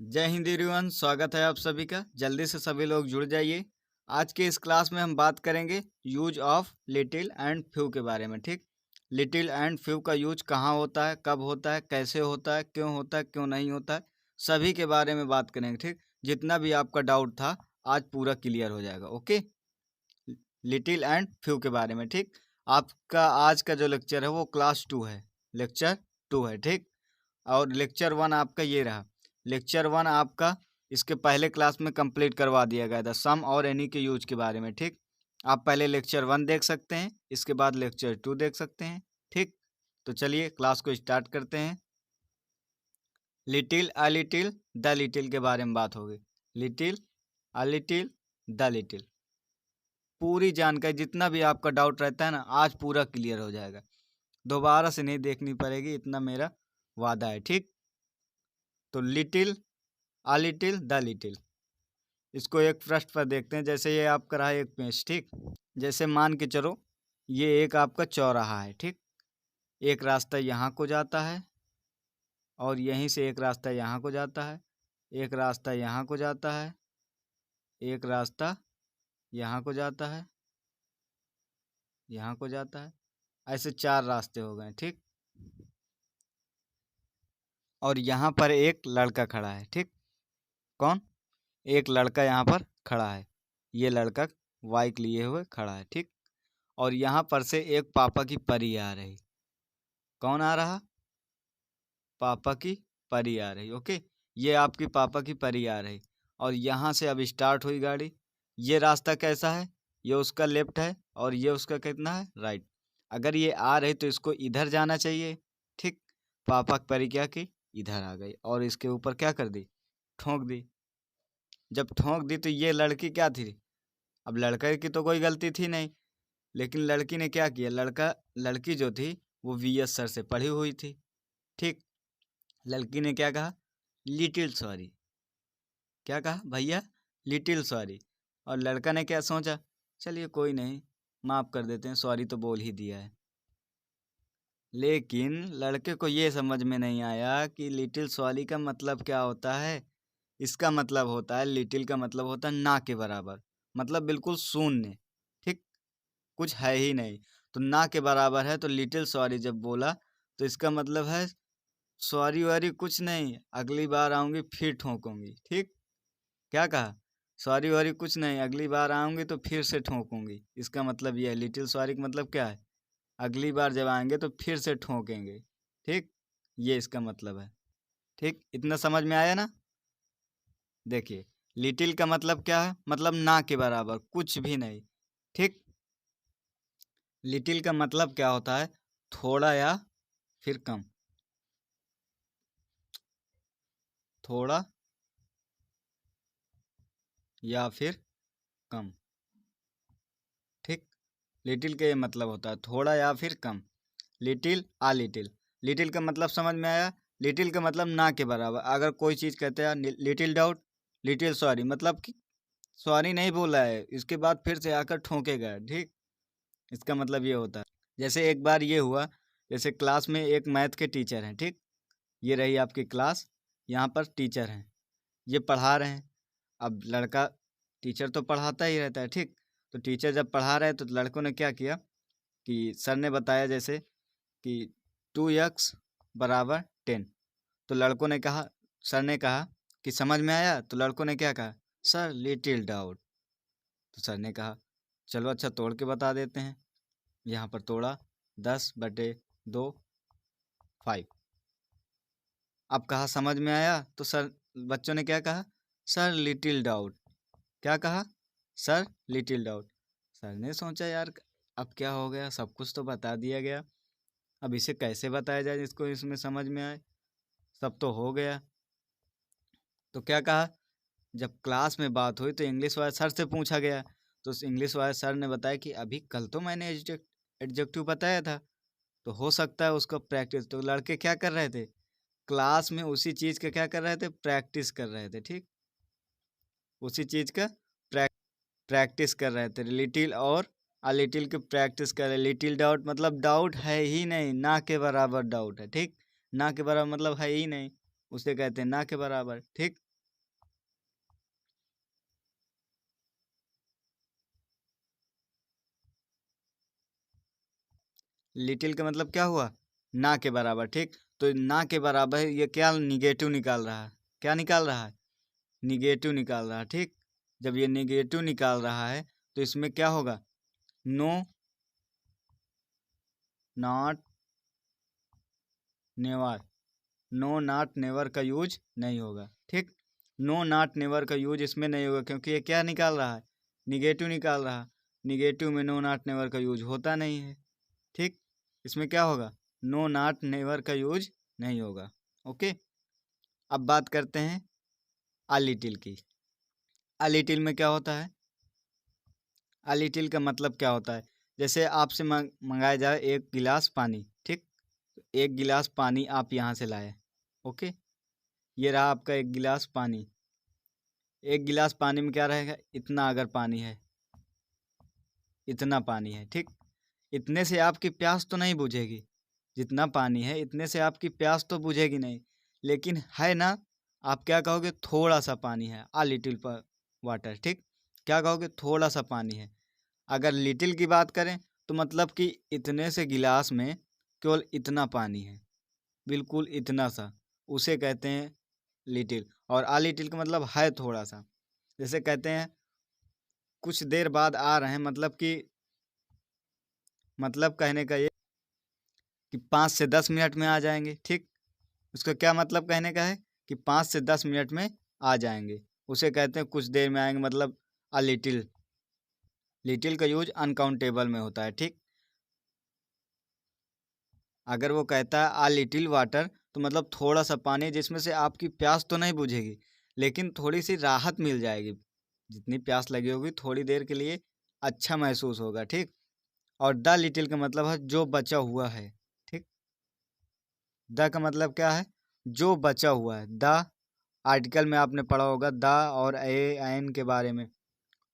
जय हिंद एवरीवन, स्वागत है आप सभी का। जल्दी से सभी लोग जुड़ जाइए। आज के इस क्लास में हम बात करेंगे use of little and few के बारे में। ठीक, लिटिल एंड फ्यू का यूज कहाँ होता है, कब होता है, कैसे होता है, क्यों नहीं होता है, सभी के बारे में बात करेंगे। ठीक, जितना भी आपका डाउट था आज पूरा क्लियर हो जाएगा। ओके, लिटिल एंड फ्यू के बारे में। ठीक, आपका आज का जो लेक्चर है वो क्लास 2 है, लेक्चर 2 है। ठीक, और लेक्चर 1 आपका ये रहा। लेक्चर 1 आपका इसके पहले क्लास में कंप्लीट करवा दिया गया था, सम और एनी के यूज के बारे में। ठीक, आप पहले लेक्चर 1 देख सकते हैं, इसके बाद लेक्चर 2 देख सकते हैं। ठीक, तो चलिए क्लास को स्टार्ट करते हैं। Little a little the little के बारे में बात होगी। Little a little the little, पूरी जानकारी, जितना भी आपका डाउट रहता है ना, आज पूरा क्लियर हो जाएगा। दोबारा से नहीं देखनी पड़ेगी, इतना मेरा वादा है। ठीक, तो little a little the little, इसको एक पृष्ठ पर देखते हैं। जैसे ये आपका रहा एक पेज। ठीक, जैसे मान के चलो ये एक आपका चौराहा है। ठीक, एक रास्ता यहाँ को जाता है और यहीं से एक रास्ता यहाँ को जाता है, एक रास्ता यहाँ को जाता है, एक रास्ता यहाँ को जाता है, यहाँ को जाता है, ऐसे 4 रास्ते हो गए। ठीक, और यहाँ पर एक लड़का खड़ा है। ठीक, कौन? एक लड़का यहाँ पर खड़ा है, ये लड़का बाइक लिए हुए खड़ा है। ठीक, और यहाँ पर से एक पापा की परी आ रही। कौन आ रहा? पापा की परी आ रही। ओके, ये आपकी पापा की परी आ रही और यहाँ से अब स्टार्ट हुई गाड़ी। ये रास्ता कैसा है? ये उसका लेफ्ट है और ये उसका कितना है? राइट। अगर ये आ रही तो इसको इधर जाना चाहिए। ठीक, पापा की परी क्या की? इधर आ गई और इसके ऊपर क्या कर दी? ठोंक दी। जब ठोंक दी तो ये लड़की क्या थी? अब लड़के की तो कोई गलती थी नहीं, लेकिन लड़की ने क्या किया? लड़की जो थी वो वीएस सर से पढ़ी हुई थी। ठीक, लड़की ने क्या कहा? Little sorry. क्या कहा भैया? Little sorry. और लड़का ने क्या सोचा? चलिए कोई नहीं, माफ़ कर देते हैं, सॉरी तो बोल ही दिया है। लेकिन लड़के को ये समझ में नहीं आया कि लिटिल सॉरी का मतलब क्या होता है। इसका मतलब होता है, लिटिल का मतलब होता है ना के बराबर, मतलब बिल्कुल शून्य। ठीक, कुछ है ही नहीं, तो ना के बराबर है। तो लिटिल सॉरी जब बोला तो इसका मतलब है सॉरी वारी कुछ नहीं, अगली बार आऊँगी फिर ठोकूँगी। ठीक, क्या कहा? सॉरी वारी कुछ नहीं, अगली बार आऊँगी तो फिर से ठोकूँगी। इसका मतलब ये है, लिटिल सॉरी का मतलब क्या है? अगली बार जब आएँगे तो फिर से ठोकेंगे। ठीक, ये इसका मतलब है। ठीक, इतना समझ में आया ना? देखिए, लिटिल का मतलब क्या है? मतलब ना के बराबर, कुछ भी नहीं। ठीक, लिटिल का मतलब क्या होता है? थोड़ा या फिर कम। थोड़ा या फिर कम। ठीक, लिटिल का ये मतलब होता है थोड़ा या फिर कम। लिटिल आ लिटिल, लिटिल का मतलब समझ में आया? लिटिल का मतलब ना के बराबर। अगर कोई चीज़ कहते हैं लिटिल डाउट, लिटिल सॉरी, मतलब कि सॉरी नहीं बोला है, इसके बाद फिर से आकर ठोकेगा। ठीक, इसका मतलब ये होता है। जैसे एक बार ये हुआ, जैसे क्लास में एक मैथ के टीचर हैं। ठीक, ये रही आपकी क्लास, यहाँ पर टीचर हैं, ये पढ़ा रहे हैं। अब लड़का, टीचर तो पढ़ाता ही रहता है। ठीक, तो टीचर जब पढ़ा रहे हैं तो लड़कों ने क्या किया कि सर ने बताया जैसे कि 2x बराबर 10, तो लड़कों ने कहा, सर ने कहा कि समझ में आया? तो लड़कों ने क्या कहा? Sir little doubt. तो सर ने कहा चलो अच्छा तोड़ के बता देते हैं। यहाँ पर तोड़ा, 10/2 5। अब कहा समझ में आया? तो सर, बच्चों ने क्या कहा? Sir little doubt. क्या कहा? Sir little doubt. सर ने सोचा यार अब क्या हो गया, सब कुछ तो बता दिया गया, अब इसे कैसे बताया जाए जिसको इसमें समझ में आए। सब तो हो गया, तो क्या कहा? जब क्लास में बात हुई तो इंग्लिश वाले सर से पूछा गया, तो उस इंग्लिश वाले सर ने बताया कि अभी कल तो मैंने एडजेक्टिव बताया था, तो हो सकता है उसका प्रैक्टिस। तो लड़के क्या कर रहे थे? क्लास में उसी चीज़ का क्या कर रहे थे? प्रैक्टिस कर रहे थे। ठीक, उसी चीज़ का प्रैक्टिस कर रहे थे। लिटिल और आ लिटिल की प्रैक्टिस कर रहे। लिटिल डाउट मतलब डाउट है ही नहीं, ना के बराबर डाउट है। ठीक, ना के बराबर मतलब है ही नहीं, उसे कहते हैं ना के बराबर। ठीक, लिटिल का मतलब क्या हुआ, ना के बराबर, ठीक। तो ना के बराबर है, ये क्या निगेटिव निकाल रहा है, क्या निकाल रहा है, निगेटिव निकाल रहा है, ठीक। जब ये निगेटिव निकाल रहा है तो इसमें क्या होगा, no not never, no not never का यूज नहीं होगा, ठीक। नो नॉट नेवर का यूज इसमें नहीं होगा क्योंकि ये क्या निकाल रहा है, निगेटिव निकाल रहा है। निगेटिव में नो नॉट नेवर का यूज होता नहीं है, ठीक। इसमें क्या होगा, नो नॉट नेवर का यूज नहीं होगा। ओके, अब बात करते हैं आ लिटिल की। आ लिटिल में क्या होता है, आ लिटिल का मतलब क्या होता है, जैसे आपसे मंगाया जाए एक गिलास पानी, ठीक। एक गिलास पानी आप यहाँ से लाए, ओके। ये रहा आपका एक गिलास पानी। एक गिलास पानी में क्या रहेगा, इतना अगर पानी है, इतना पानी है, ठीक। इतने से आपकी प्यास तो नहीं बुझेगी, जितना पानी है इतने से आपकी प्यास तो बुझेगी नहीं, लेकिन है ना, आप क्या कहोगे, थोड़ा सा पानी है, आ लिटिल पर वाटर, ठीक। क्या कहोगे, थोड़ा सा पानी है। अगर लिटिल की बात करें तो मतलब कि इतने से गिलास में केवल इतना पानी है, बिल्कुल इतना सा, उसे कहते हैं लिटिल। और आ लिटिल का मतलब है थोड़ा सा। जैसे कहते हैं कुछ देर बाद आ रहे हैं, मतलब कि, मतलब कहने का ये कि 5 से 10 मिनट में आ जाएंगे, ठीक। उसका क्या मतलब कहने का है कि 5 से 10 मिनट में आ जाएंगे, उसे कहते हैं कुछ देर में आएंगे, मतलब अ लिटिल। लिटिल का यूज अनकाउंटेबल में होता है, ठीक। अगर वो कहता है आ लिटिल वाटर तो मतलब थोड़ा सा पानी जिसमें से आपकी प्यास तो नहीं बुझेगी, लेकिन थोड़ी सी राहत मिल जाएगी। जितनी प्यास लगी होगी थोड़ी देर के लिए अच्छा महसूस होगा, ठीक। और द लिटिल का मतलब है जो बचा हुआ है, ठीक। द का मतलब क्या है, जो बचा हुआ है। द आर्टिकल में आपने पढ़ा होगा द और ए एन के बारे में,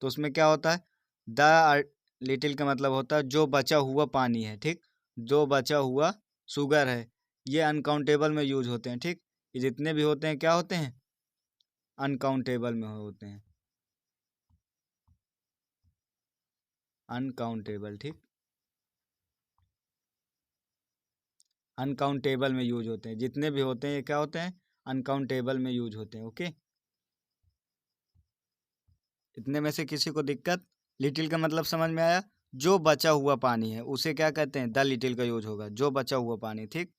तो उसमें क्या होता है, द लिटिल का मतलब होता है जो बचा हुआ पानी है, ठीक। जो बचा हुआ शुगर है। ये अनकाउंटेबल में यूज होते हैं, ठीक। ये जितने भी होते हैं क्या होते हैं, अनकाउंटेबल में होते हैं, अनकाउंटेबल, ठीक। अनकाउंटेबल में यूज होते हैं, जितने भी होते हैं ये क्या होते हैं, अनकाउंटेबल में यूज होते हैं। ओके, इतने में से किसी को दिक्कत, लिटिल का मतलब समझ में आया, जो बचा हुआ पानी है उसे क्या कहते हैं, द लिटिल का यूज होगा, जो बचा हुआ पानी, ठीक।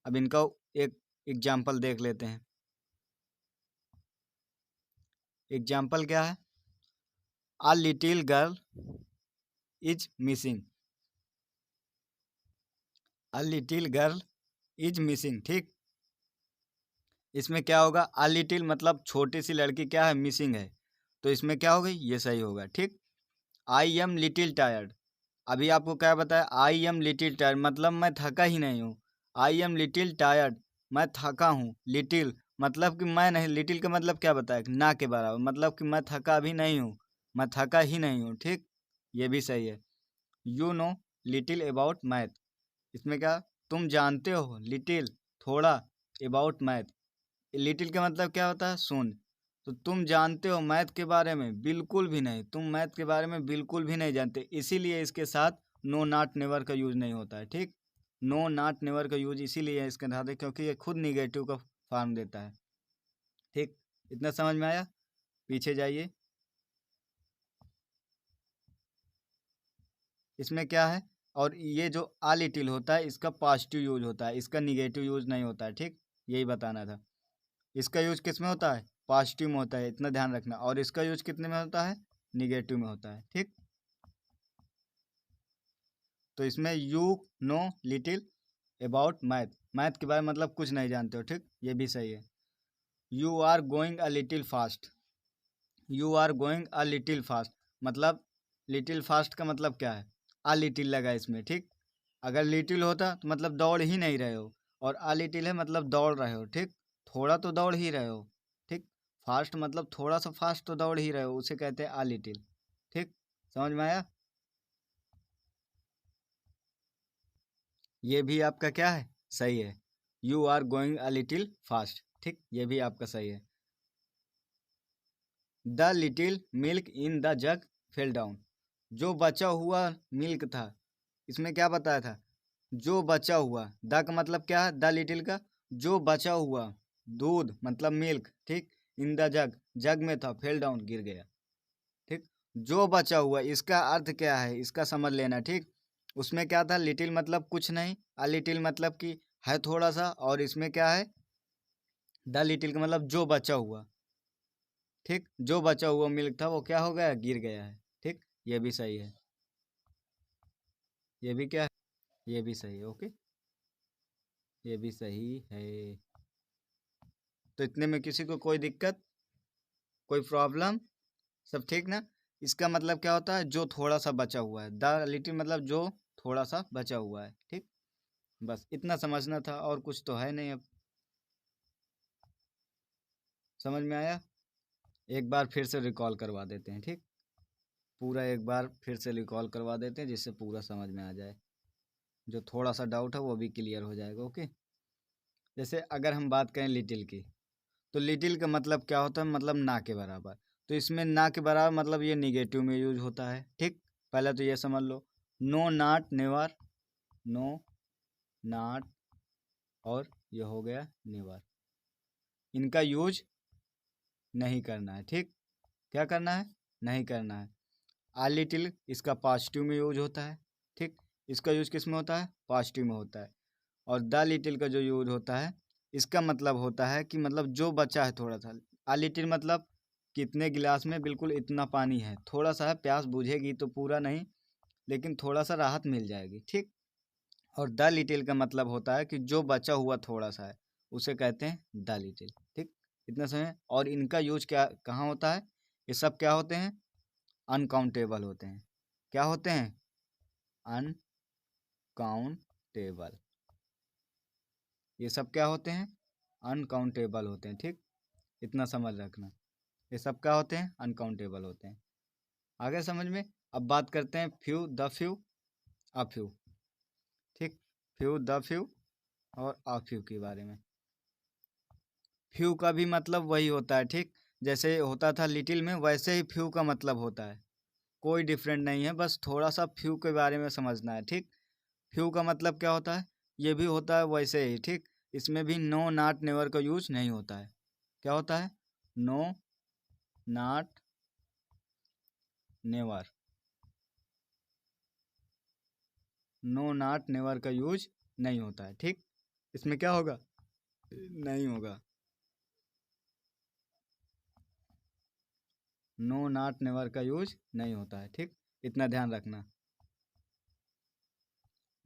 अब इनका एक एग्जाम्पल देख लेते हैं। एग्जाम्पल क्या है, a little girl is missing, a little girl is missing, ठीक। इसमें क्या होगा, अ लिटिल मतलब छोटी सी लड़की क्या है, मिसिंग है, तो इसमें क्या होगा, ये सही होगा, ठीक। आई एम लिटिल टायर्ड, अभी आपको क्या बताया, आई एम लिटिल टायर्ड मतलब मैं थका ही नहीं हूँ। आई एम लिटिल टायर्ड, मैं थका हूँ। लिटिल मतलब कि मैं नहीं, लिटिल का मतलब क्या बताया, ना के बराबर, मतलब कि मैं थका भी नहीं हूँ, मैं थका ही नहीं हूँ, ठीक। ये भी सही है। You know little about math, इसमें क्या, तुम जानते हो लिटिल थोड़ा, अबाउट मैथ, लिटिल का मतलब क्या होता है, शून्य। तो तुम जानते हो मैथ के बारे में, बिल्कुल भी नहीं, तुम मैथ के बारे में बिल्कुल भी नहीं जानते, इसीलिए इसके साथ नो नॉट नेवर का यूज नहीं होता है, ठीक। नो नॉट नेवर का यूज इसीलिए इसके साथ है क्योंकि ये खुद निगेटिव का फॉर्म देता है, ठीक। इतना समझ में आया, पीछे जाइए। इसमें क्या है, और ये जो आ लिटिल होता है इसका पॉजिटिव यूज होता है, इसका निगेटिव यूज नहीं होता है, ठीक। यही बताना था। इसका यूज किस में होता है, पॉजिटिव में होता है, इतना ध्यान रखना। और इसका यूज कितने में होता है, निगेटिव में होता है, ठीक। तो इसमें you know little about math, math के बारे में मतलब कुछ नहीं जानते हो, ठीक। ये भी सही है। You are going a little fast, you are going a little fast मतलब, लिटिल फास्ट का मतलब क्या है, अ लिटिल लगा इसमें, ठीक। अगर लिटिल होता तो मतलब दौड़ ही नहीं रहे हो, और अ लिटिल है मतलब दौड़ रहे हो, ठीक। थोड़ा तो दौड़ ही रहे हो, ठीक। फास्ट मतलब थोड़ा सा फास्ट तो दौड़ ही रहे हो, उसे कहते हैं अ लिटिल, ठीक। समझ में आया, ये भी आपका क्या है, सही है। You are going a little fast, ठीक, ये भी आपका सही है। The little milk in the jug fell down, जो बचा हुआ मिल्क था इसमें क्या बताया था, जो बचा हुआ, द का मतलब क्या है, द लिटिल का जो बचा हुआ दूध मतलब मिल्क, ठीक, इन द जग, जग में था, फेल डाउन गिर गया, ठीक। जो बचा हुआ इसका अर्थ क्या है, इसका समझ लेना, ठीक। उसमें क्या था, लिटिल मतलब कुछ नहीं, अ लिटिल मतलब कि है थोड़ा सा, और इसमें क्या है, द लिटिल का मतलब जो बचा हुआ, ठीक, जो बचा हुआ मिल्क था वो क्या हो गया, गिर गया है, ठीक। ये भी सही है, ये भी क्या है, ये भी सही है, ओके, ये भी सही है। तो इतने में किसी को कोई दिक्कत, कोई प्रॉब्लम, सब ठीक ना। इसका मतलब क्या होता है, जो थोड़ा सा बचा हुआ है, द लिटिल मतलब जो थोड़ा सा बचा हुआ है, ठीक। बस इतना समझना था, और कुछ तो है नहीं। अब समझ में आया, एक बार फिर से रिकॉल करवा देते हैं, ठीक, पूरा एक बार फिर से रिकॉल करवा देते हैं जिससे पूरा समझ में आ जाए, जो थोड़ा सा डाउट है वो भी क्लियर हो जाएगा, ओके। जैसे अगर हम बात करें लिटिल की, तो लिटिल का मतलब क्या होता है, मतलब ना के बराबर। तो इसमें ना के बराबर मतलब ये निगेटिव में यूज होता है, ठीक। पहले तो ये समझ लो, no not never, no not, और ये हो गया नेवर, इनका यूज नहीं करना है, ठीक। क्या करना है, नहीं करना है। आ लिटिल इसका पॉजिटिव में यूज होता है, ठीक, इसका यूज किस में होता है, पॉजिटिव में होता है। और द लिटिल का जो यूज होता है, इसका मतलब होता है कि मतलब जो बचा है थोड़ा सा। आ लिटिल मतलब कितने गिलास में बिल्कुल इतना पानी है, थोड़ा सा है, प्यास बुझेगी तो पूरा नहीं, लेकिन थोड़ा सा राहत मिल जाएगी, ठीक। और द लिटिल का मतलब होता है कि जो बचा हुआ थोड़ा सा है, उसे कहते हैं द लिटिल, ठीक। इतना समय। और इनका यूज क्या कहाँ होता है, ये सब क्या होते हैं, अनकाउंटेबल होते हैं। क्या होते हैं, अनकाउंटेबल, ये सब क्या होते हैं, अनकाउंटेबल होते हैं, ठीक। इतना समझ रखना, ये सब क्या होते हैं, अनकाउंटेबल होते हैं। आगे समझ में। अब बात करते हैं few, the few, a few, ठीक, फ्यू, द फ्यू और अ फ्यू के बारे में। फ्यू का भी मतलब वही होता है, ठीक, जैसे होता था लिटिल में, वैसे ही फ्यू का मतलब होता है, कोई डिफरेंट नहीं है, बस थोड़ा सा फ्यू के बारे में समझना है, ठीक। फ्यू का मतलब क्या होता है, ये भी होता है वैसे ही, ठीक। इसमें भी नो नॉट नेवर का यूज नहीं होता है। क्या होता है, no not never, no not never का यूज नहीं होता है, ठीक। इसमें क्या होगा, नहीं होगा, नो नॉट नेवर का यूज नहीं होता है, ठीक। इतना ध्यान रखना।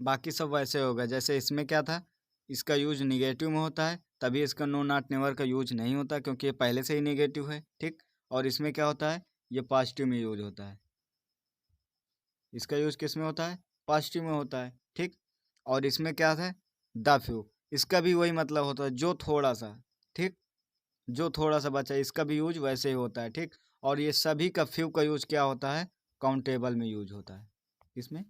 बाकी सब वैसे होगा, जैसे इसमें क्या था, इसका यूज निगेटिव में होता है, तभी इसका नो नॉट नेवर का यूज नहीं होता, क्योंकि ये पहले से ही निगेटिव है, ठीक। और इसमें क्या होता है, ये पॉजिटिव में यूज होता है, इसका यूज किस में होता है, पॉजिटिव में होता है, ठीक। और इसमें क्या है, द फ्यू, इसका भी वही मतलब होता है, जो थोड़ा सा, ठीक, जो थोड़ा सा बचा, इसका भी यूज वैसे ही होता है, ठीक। और ये सभी का फ्यू का यूज क्या होता है, काउंटेबल में यूज होता है, इसमें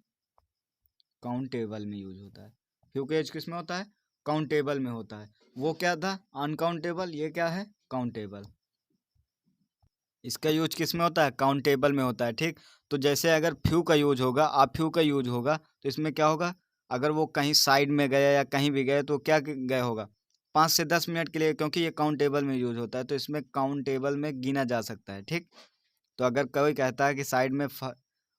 काउंटेबल में यूज होता है। फ्यू का यूज किस में होता है, काउंटेबल में होता है। वो क्या था, अनकाउंटेबल, ये क्या है, काउंटेबल। इसका यूज किस में होता है, काउंटेबल में होता है, ठीक। तो जैसे अगर फ्यू का यूज होगा, आ फ्यू का यूज होगा, तो इसमें क्या होगा, अगर वो कहीं साइड में गया या कहीं भी गए तो क्या गया होगा, 5 से 10 मिनट के लिए, क्योंकि ये काउंटेबल में यूज होता है, तो इसमें काउंटेबल में गिना जा सकता है, ठीक। तो अगर कोई कहता है कि साइड में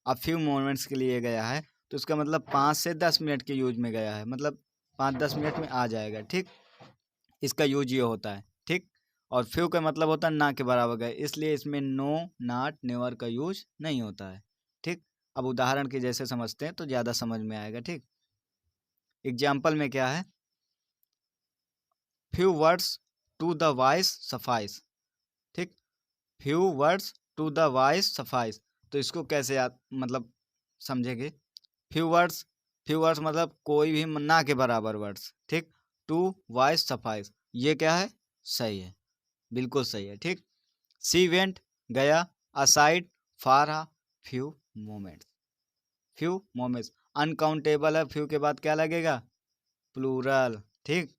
अ फ्यू मोमेंट्स के लिए गया है, तो उसका मतलब 5 से 10 मिनट के यूज में गया है, मतलब 5-10 मिनट में आ जाएगा, ठीक। इसका यूज ये होता है, ठीक। और फ्यू का मतलब होता है ना के बराबर गए, इसलिए इसमें नो नॉट नेवर का यूज नहीं होता है, ठीक। अब उदाहरण के जैसे समझते हैं तो ज़्यादा समझ में आएगा, ठीक। एग्जाम्पल में क्या है, few words to the wise suffice, ठीक, few words to the wise suffice. तो इसको कैसे याद मतलब समझेंगे, फ्यू वर्ड्स, फ्यू वर्ड्स मतलब कोई भी ना के बराबर वर्ड्स, ठीक। टू वाइस सफाइस, ये क्या है, सही है, बिल्कुल सही है, ठीक। सी वेंट गया, aside for a few moments, few moments uncountable है, फ्यू के बाद क्या लगेगा, प्लूरल, ठीक।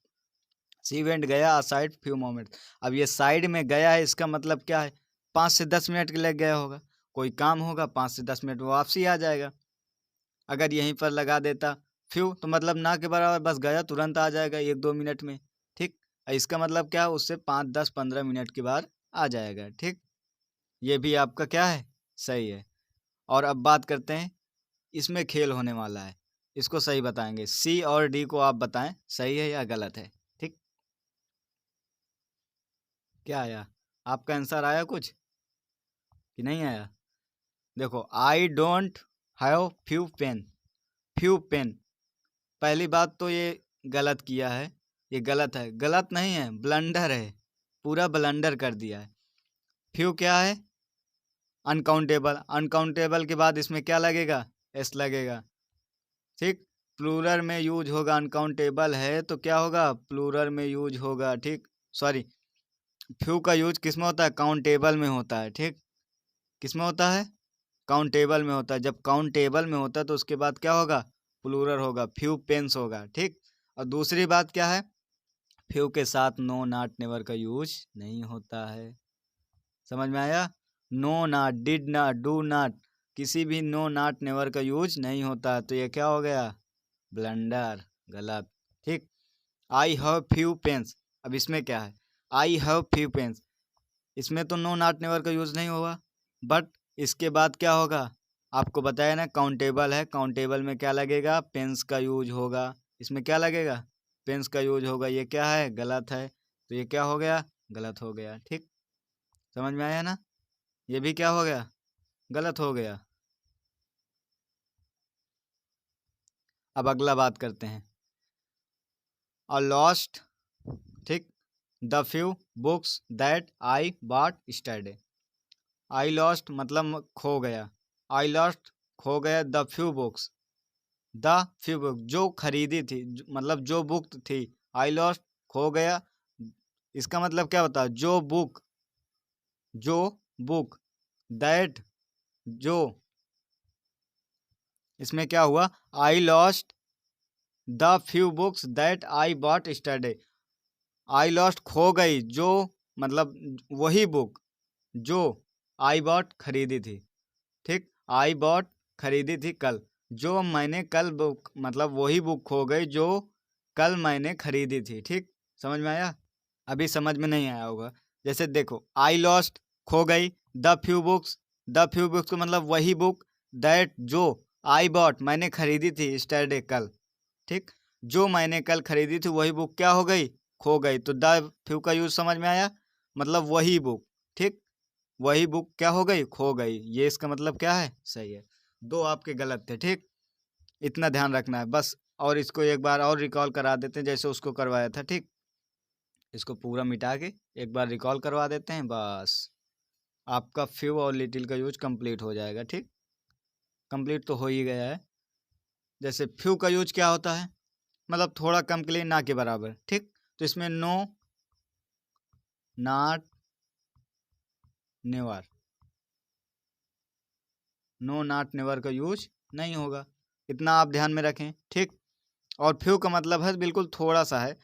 सी वेंट गया असाइड फ्यू मोमेंट्स, अब ये साइड में गया है, इसका मतलब क्या है, 5 से 10 मिनट के लिए गया होगा, कोई काम होगा, 5 से 10 मिनट में वापसी आ जाएगा, अगर यहीं पर लगा देता फ्यू तो मतलब ना के बराबर, बस गया, तुरंत आ जाएगा 1-2 मिनट में। ठीक, इसका मतलब क्या है, उससे 5-10-15 मिनट के बाद आ जाएगा। ठीक, ये भी आपका क्या है, सही है। और अब बात करते हैं, इसमें खेल होने वाला है, इसको सही बताएंगे। सी और डी को आप बताएं सही है या गलत है। ठीक, क्या आया, आपका आंसर आया कुछ कि नहीं आया? देखो, I don't have few pen, few pen, पहली बात तो ये गलत किया है, ये गलत है, गलत नहीं है, ब्लंडर है, पूरा ब्लंडर कर दिया है। फ्यू क्या है, अनकाउंटेबल, अनकाउंटेबल के बाद इसमें क्या लगेगा, एस लगेगा। ठीक, प्लूरल में यूज होगा, अनकाउंटेबल है तो क्या होगा, प्लूरल में यूज होगा। ठीक, सॉरी, फ्यू का यूज किस में होता है, काउंटेबल में होता है। ठीक, किस में होता है, काउंटेबल में होता है। जब काउंटेबल में होता है तो उसके बाद क्या होगा, प्लूरल होगा, फ्यू पेन्स होगा। ठीक, और दूसरी बात क्या है, फ्यू के साथ नो नॉट नेवर का यूज नहीं होता है। समझ में आया, no not, did not, do not, किसी भी नो नॉट नेवर का यूज नहीं होता है, तो ये क्या हो गया, ब्लंडर, गलत। ठीक, आई हैव फ्यू पेन्स, अब इसमें क्या है, आई हैव फ्यू पेन्स, इसमें तो नो नॉट नेवर का यूज नहीं होगा, बट इसके बाद क्या होगा, आपको बताया ना, काउंटेबल है, काउंटेबल में क्या लगेगा, पेन्स का यूज होगा, इसमें क्या लगेगा, पेन्स का यूज होगा। ये क्या है, गलत है, तो ये क्या हो गया, गलत हो गया। ठीक, समझ में आया ना, ये भी क्या हो गया, गलत हो गया। अब अगला बात करते हैं, अ लॉस्ट, ठीक, the few books that I bought yesterday, I lost मतलब खो गया, आई लॉस्ट खो गया, the few books, the few book जो खरीदी थी, मतलब जो बुक थी, आई लॉस्ट खो गया, इसका मतलब क्या होता है, जो बुक, जो बुक, दैट जो, इसमें क्या हुआ, I lost the few books that I bought yesterday, I lost खो गई जो, मतलब वही बुक जो आई बॉट खरीदी थी। ठीक, आई बॉट खरीदी थी कल, जो मैंने कल बुक, मतलब वही बुक खो गई जो कल मैंने खरीदी थी। ठीक, समझ में आया, अभी समझ में नहीं आया होगा। जैसे देखो, आई लॉस्ट खो गई, the few books, the few books को मतलब वही बुक, दैट जो, आई बॉट मैंने खरीदी थी, स्टरडे कल। ठीक, जो मैंने कल खरीदी थी वही बुक क्या हो गई, खो गई, तो द फ्यू का यूज समझ में आया, मतलब वही बुक। ठीक, वही बुक क्या हो गई, खो गई, ये इसका मतलब क्या है, सही है। दो आपके गलत थे। ठीक, इतना ध्यान रखना है बस, और इसको एक बार और रिकॉल करा देते हैं जैसे उसको करवाया था। ठीक, इसको पूरा मिटा के एक बार रिकॉल करवा देते हैं, बस आपका फ्यू और लिटिल का यूज कंप्लीट हो जाएगा। ठीक, कंप्लीट तो हो ही गया है। जैसे फ्यू का यूज क्या होता है, मतलब थोड़ा कम के लिए, ना के बराबर। ठीक, तो इसमें no not never, no not never का यूज नहीं होगा, इतना आप ध्यान में रखें। ठीक, और फ्यू का मतलब है बिल्कुल थोड़ा सा है,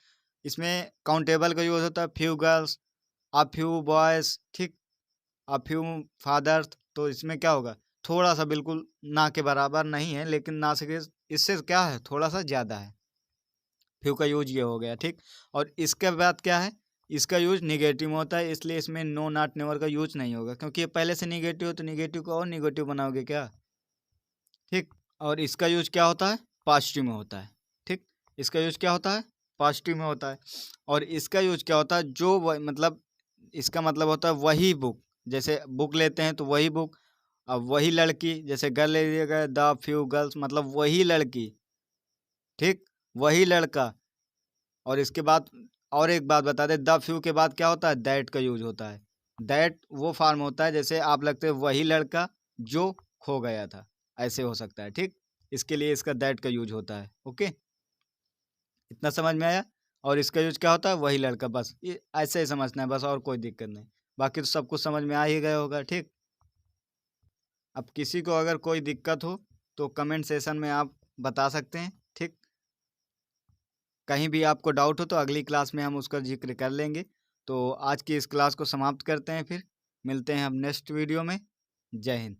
इसमें काउंटेबल का यूज होता है, few girls, a few boys, ठीक, अ फ्यू फादर्स, तो इसमें क्या होगा, थोड़ा सा, बिल्कुल ना के बराबर नहीं है, लेकिन ना से इससे क्या है, थोड़ा सा ज़्यादा है। फ्यू का यूज ये हो गया। ठीक, और इसके बाद क्या है, इसका यूज निगेटिव में होता है, इसलिए इसमें नो नॉट नेवर का यूज नहीं होगा, क्योंकि ये पहले से निगेटिव है, तो निगेटिव को और निगेटिव बनाओगे क्या। ठीक, और इसका यूज क्या होता है, पॉजिटिव में होता है। ठीक, इसका यूज क्या होता है, पॉजिटिव में होता है। और इसका यूज क्या होता है, जो मतलब इसका मतलब होता है वही बुक, जैसे बुक लेते हैं तो वही बुक, अब वही लड़की, जैसे गर्ल ले लिएगा, द फ्यू गर्ल्स मतलब वही लड़की। ठीक, वही लड़का। और इसके बाद और एक बात बता दें, द फ्यू के बाद क्या होता है, दैट का यूज होता है। दैट वो फॉर्म होता है जैसे आप लगते हैं वही लड़का जो खो गया था, ऐसे हो सकता है। ठीक, इसके लिए इसका दैट का यूज होता है। ओके, इतना समझ में आया। और इसका यूज क्या होता है, वही लड़का, बस ये ऐसे ही समझना है बस, और कोई दिक्कत नहीं, बाकी तो सब कुछ समझ में आ ही गया होगा। ठीक, अब किसी को अगर कोई दिक्कत हो तो कमेंट सेशन में आप बता सकते हैं। ठीक, कहीं भी आपको डाउट हो तो अगली क्लास में हम उसका जिक्र कर लेंगे। तो आज की इस क्लास को समाप्त करते हैं, फिर मिलते हैं हम नेक्स्ट वीडियो में। जय हिंद।